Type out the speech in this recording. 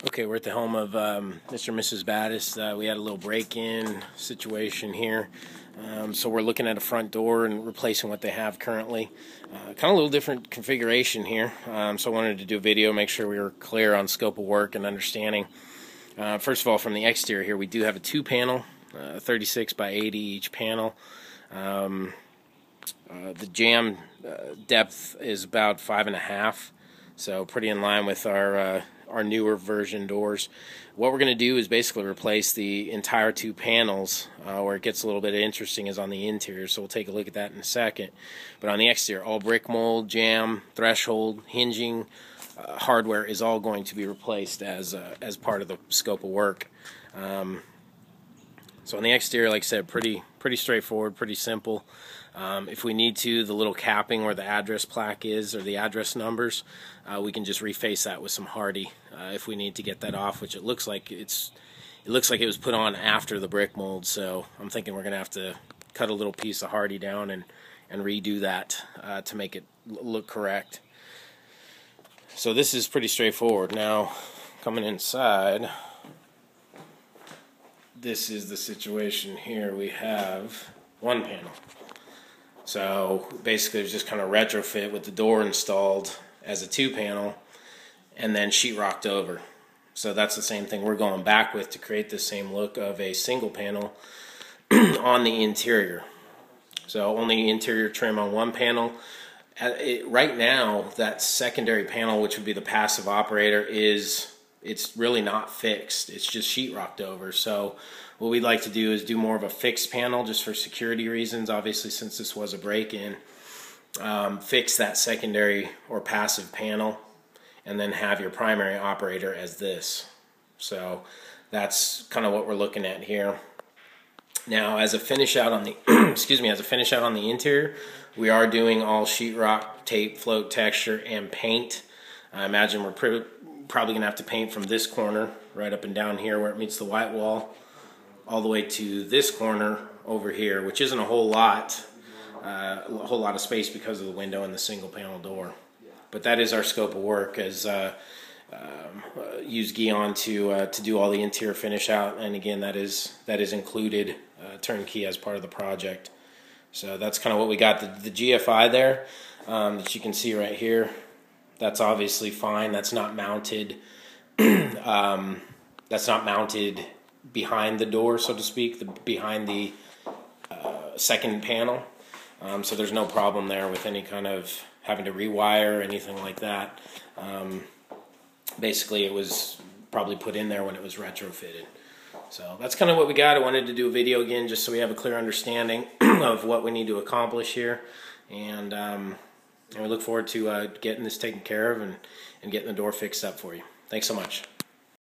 Okay, we're at the home of Mr. and Mrs. Batis. We had a little break-in situation here. So we're looking at a front door and replacing what they have currently. Kind of a little different configuration here. So I wanted to do a video, make sure we were clear on scope of work and understanding. First of all, from the exterior here, we do have a two-panel, 36 by 80 each panel. The jamb depth is about 5.5, so pretty in line with our newer version doors. What we're going to do is basically replace the entire two panels. Where it gets a little bit interesting is on the interior, so we'll take a look at that in a second. But on the exterior, all brick mold, jamb, threshold, hinging, hardware is all going to be replaced as part of the scope of work. So on the exterior, like I said, pretty straightforward, pretty simple. If we need to, the little capping where the address plaque is, or the address numbers, we can just reface that with some hardy if we need to get that off, which it looks like it was put on after the brick mold. So I'm thinking we're gonna have to cut a little piece of hardy down and redo that to make it look correct. So this is pretty straightforward. Now, coming inside, this is the situation here. We have one panel. So basically it's just kind of retrofit with the door installed as a two panel and then sheetrocked over. So that's the same thing we're going back with to create the same look of a single panel on the interior. So only interior trim on one panel. Right now, that secondary panel, which would be the passive operator, it's really not fixed. It's just sheetrocked over. So what we'd like to do is do more of a fixed panel just for security reasons. Obviously, since this was a break-in, fix that secondary or passive panel and then have your primary operator as this. So that's kind of what we're looking at here. Now, as a finish out on the as a finish out on the interior, we are doing all sheetrock, tape, float, texture, and paint. I imagine we're probably going to have to paint from this corner right up and down here where it meets the white wall all the way to this corner over here, which isn't a whole lot of space because of the window and the single panel door. But that is our scope of work, as use Guion to do all the interior finish out, and again that is included turnkey as part of the project. So that's kind of what we got. The GFI there that you can see right here, that's obviously fine. That's not mounted. That's not mounted behind the door, so to speak, behind the second panel. So there's no problem there with any kind of having to rewire or anything like that. Basically, it was probably put in there when it was retrofitted. So that's kind of what we got. I wanted to do a video again just so we have a clear understanding of what we need to accomplish here. And we look forward to getting this taken care of and getting the door fixed up for you. Thanks so much.